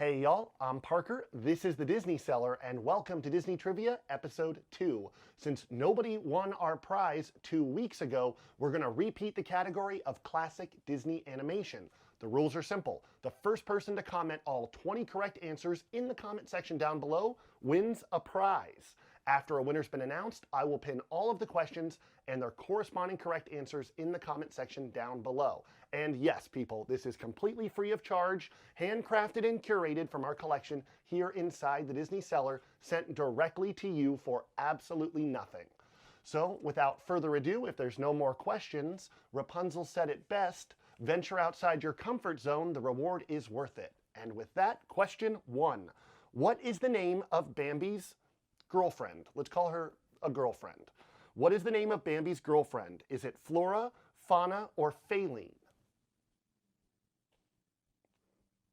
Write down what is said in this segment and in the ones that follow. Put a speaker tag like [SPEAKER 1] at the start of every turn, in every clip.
[SPEAKER 1] Hey y'all, I'm Parker, this is the Disney Cellar, and welcome to Disney Trivia Episode 2. Since nobody won our prize 2 weeks ago, we're going to repeat the category of classic Disney animation. The rules are simple. The first person to comment all 20 correct answers in the comment section down below wins a prize. After a winner's been announced, I will pin all of the questions and their corresponding correct answers in the comment section down below. And yes, people, this is completely free of charge, handcrafted and curated from our collection here inside the Disney Cellar, sent directly to you for absolutely nothing. So, without further ado, if there's no more questions, Rapunzel said it best, venture outside your comfort zone, the reward is worth it. And with that, question 1. What is the name of Bambi's girlfriend? Let's call her a girlfriend. What is the name of Bambi's girlfriend? Is it Flora, Fauna, or Faline?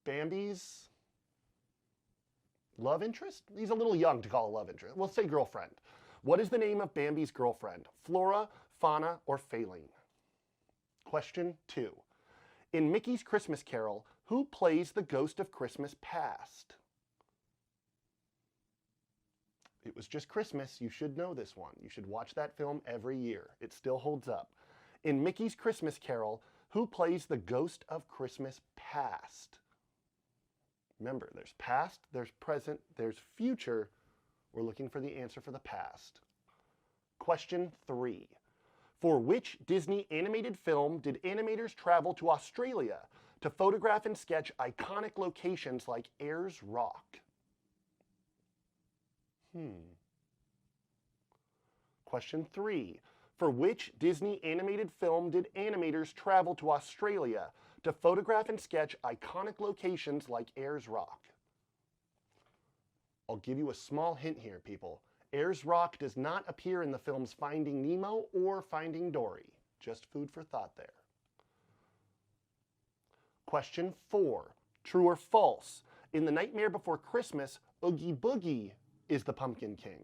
[SPEAKER 1] Bambi's love interest? He's a little young to call a love interest. We'll say girlfriend. What is the name of Bambi's girlfriend? Flora, Fauna, or Faline? Question 2. In Mickey's Christmas Carol, who plays the ghost of Christmas past? It was just Christmas. You should know this one. You should watch that film every year. It still holds up. In Mickey's Christmas Carol, who plays the ghost of Christmas past? Remember, there's past, there's present, there's future. We're looking for the answer for the past. Question 3. For which Disney animated film did animators travel to Australia to photograph and sketch iconic locations like Ayers Rock? Question 3. For which Disney animated film did animators travel to Australia to photograph and sketch iconic locations like Ayers Rock? I'll give you a small hint here, people. Ayers Rock does not appear in the films Finding Nemo or Finding Dory. Just food for thought there. Question 4. True or false? In The Nightmare Before Christmas, Oogie Boogie is the Pumpkin King.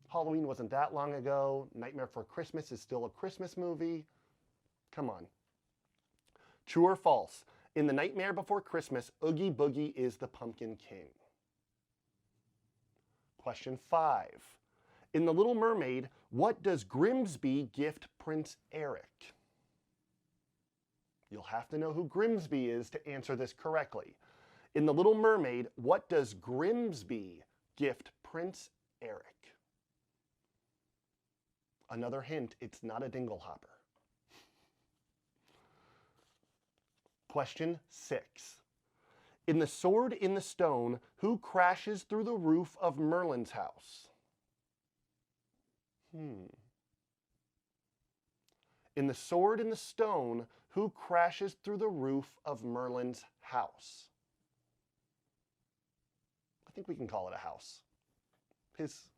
[SPEAKER 1] Halloween wasn't that long ago. Nightmare Before Christmas is still a Christmas movie. Come on. True or false? In The Nightmare Before Christmas, Oogie Boogie is the Pumpkin King. Question 5. In The Little Mermaid, what does Grimsby gift Prince Eric? You'll have to know who Grimsby is to answer this correctly. In The Little Mermaid, what does Grimsby gift Prince Eric? Another hint, it's not a dinglehopper. Question 6. In The Sword in the Stone, who crashes through the roof of Merlin's house? In The Sword in the Stone, who crashes through the roof of Merlin's house? I think we can call it a house. His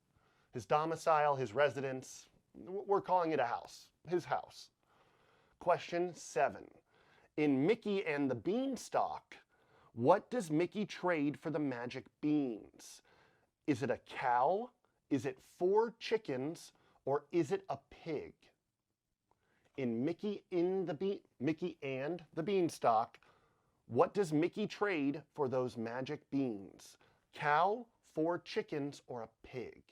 [SPEAKER 1] domicile, his residence, we're calling it a house. His house. Question 7. In Mickey and the Beanstalk, what does Mickey trade for the magic beans? Is it a cow? Is it 4 chickens? Or is it a pig? In Mickey and the Beanstalk, what does Mickey trade for those magic beans? Cow, 4 chickens, or a pig?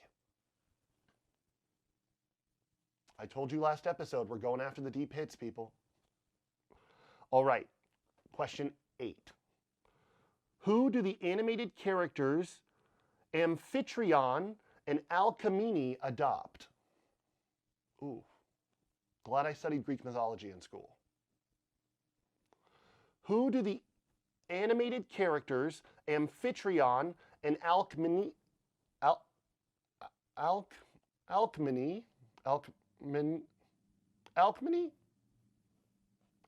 [SPEAKER 1] I told you last episode, we're going after the deep hits, people. All right, question 8. Who do the animated characters Amphitryon and Alcmene adopt? Ooh, glad I studied Greek mythology in school. Who do the animated characters Amphitryon and Alcmene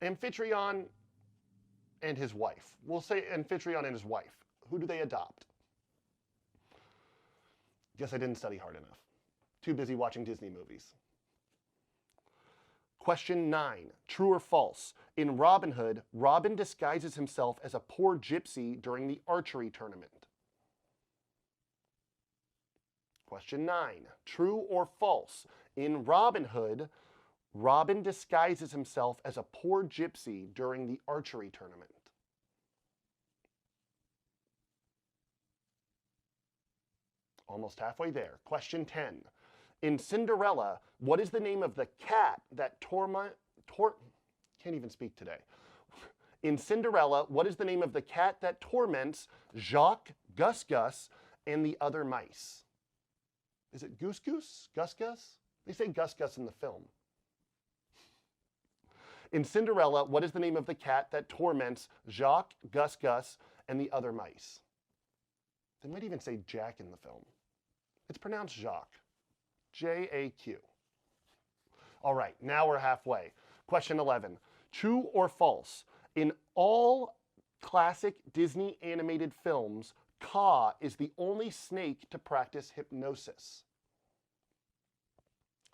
[SPEAKER 1] Amphitryon and his wife. We'll say Amphitryon and his wife. Who do they adopt? Guess I didn't study hard enough. Too busy watching Disney movies. Question 9. True or false? In Robin Hood, Robin disguises himself as a poor gypsy during the archery tournament. Question 9. True or false? In Robin Hood, Robin disguises himself as a poor gypsy during the archery tournament. Almost halfway there. Question 10. In Cinderella, what is the name of the cat that can't even speak today. In Cinderella, what is the name of the cat that torments Jacques, Gus Gus, and the other mice? Is it Goose Goose? Gus Gus? They say Gus Gus in the film. In Cinderella, what is the name of the cat that torments Jacques, Gus Gus, and the other mice? They might even say Jack in the film. It's pronounced Jacques. J-A-Q. All right, now we're halfway. Question 11. True or false? In all classic Disney animated films, Kaa is the only snake to practice hypnosis.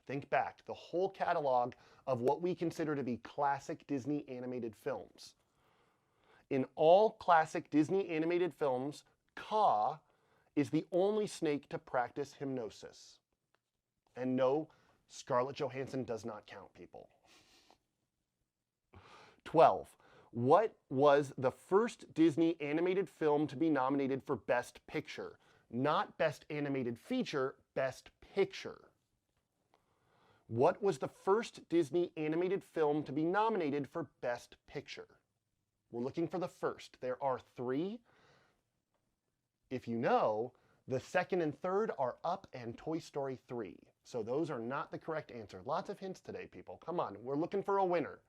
[SPEAKER 1] Think back, the whole catalog of what we consider to be classic Disney animated films. In all classic Disney animated films, Kaa is the only snake to practice hypnosis. And no, Scarlett Johansson does not count, people. 12. What was the first Disney animated film to be nominated for Best Picture? Not Best Animated Feature, Best Picture. What was the first Disney animated film to be nominated for Best Picture? We're looking for the first. There are 3. If you know, the second and third are Up and Toy Story 3. So those are not the correct answer. Lots of hints today, people. Come on, we're looking for a winner.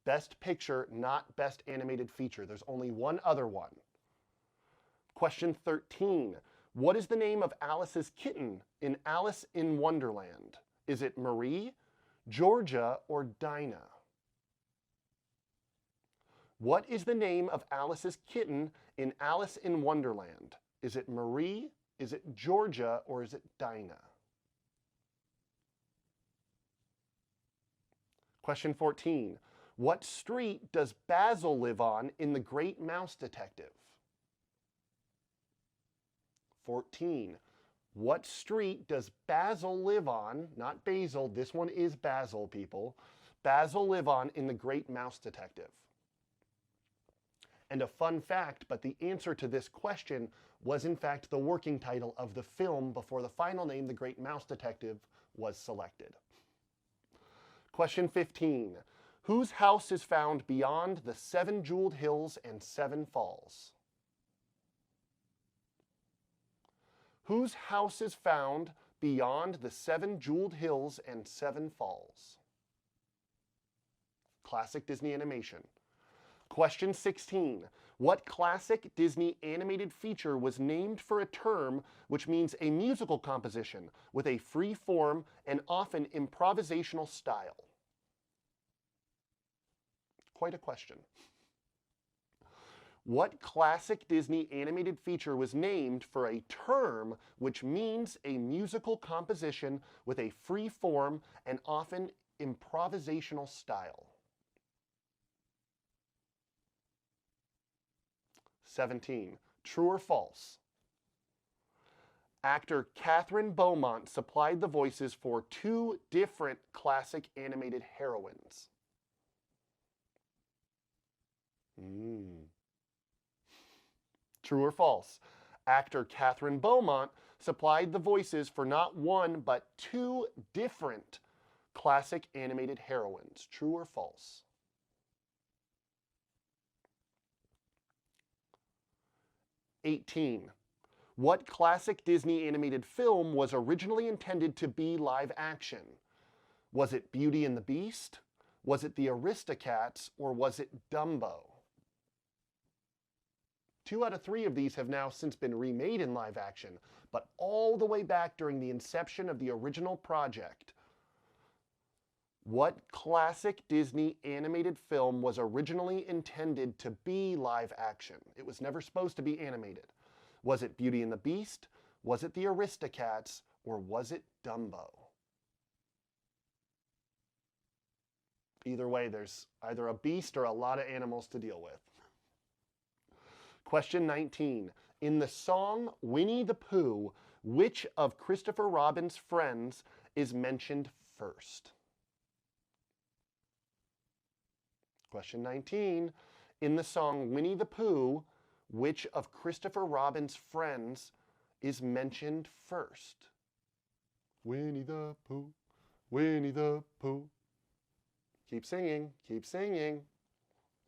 [SPEAKER 1] Best Picture, not Best Animated Feature. There's only one other one. Question 13. What is the name of Alice's kitten in Alice in Wonderland? Is it Marie, Georgia, or Dinah? What is the name of Alice's kitten in Alice in Wonderland? Is it Marie, is it Georgia, or is it Dinah? Question 14. What street does Basil live on in The Great Mouse Detective? 14. What street does Basil live on? Not Basil, this one is Basil, people. Basil live on in The Great Mouse Detective. And a fun fact, but the answer to this question was in fact the working title of the film before the final name, The Great Mouse Detective, was selected. Question 15. Whose house is found beyond the 7 jeweled hills and 7 falls? Whose house is found beyond the 7 jeweled hills and 7 falls? Classic Disney animation. Question 16. What classic Disney animated feature was named for a term which means a musical composition with a free form and often improvisational style? Quite a question. What classic Disney animated feature was named for a term which means a musical composition with a free form and often improvisational style? 17. True or false? Actor Catherine Beaumont supplied the voices for 2 different classic animated heroines. True or false? Actor Catherine Beaumont supplied the voices for not 1 but 2 different classic animated heroines. True or false? 18. What classic Disney animated film was originally intended to be live action? Was it Beauty and the Beast? Was it the Aristocats? Or was it Dumbo? 2 out of 3 of these have now since been remade in live action, but all the way back during the inception of the original project. What classic Disney animated film was originally intended to be live action? It was never supposed to be animated. Was it Beauty and the Beast? Was it the Aristocats? Or was it Dumbo? Either way, there's either a beast or a lot of animals to deal with. Question 19. In the song Winnie the Pooh, which of Christopher Robin's friends is mentioned first? Question 19. In the song Winnie the Pooh, which of Christopher Robin's friends is mentioned first? Winnie the Pooh, Winnie the Pooh. Keep singing, keep singing.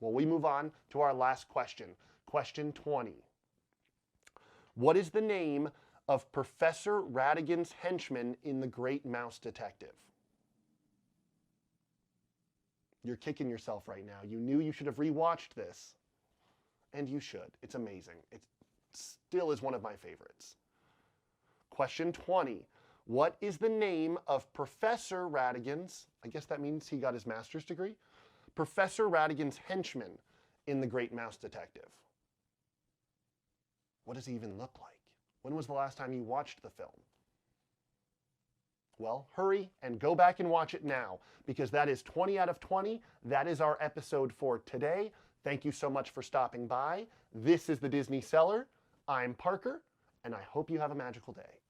[SPEAKER 1] Well, we move on to our last question. Question 20. What is the name of Professor Ratigan's henchman in The Great Mouse Detective? You're kicking yourself right now. You knew you should have rewatched this. And you should. It's amazing. It still is one of my favorites. Question 20. What is the name of Professor Ratigan's, I guess that means he got his master's degree, Professor Ratigan's henchman in The Great Mouse Detective? What does he even look like? When was the last time you watched the film? Well, hurry and go back and watch it now, because that is 20 out of 20. That is our episode for today. Thank you so much for stopping by. This is the Disney Cellar. I'm Parker, and I hope you have a magical day.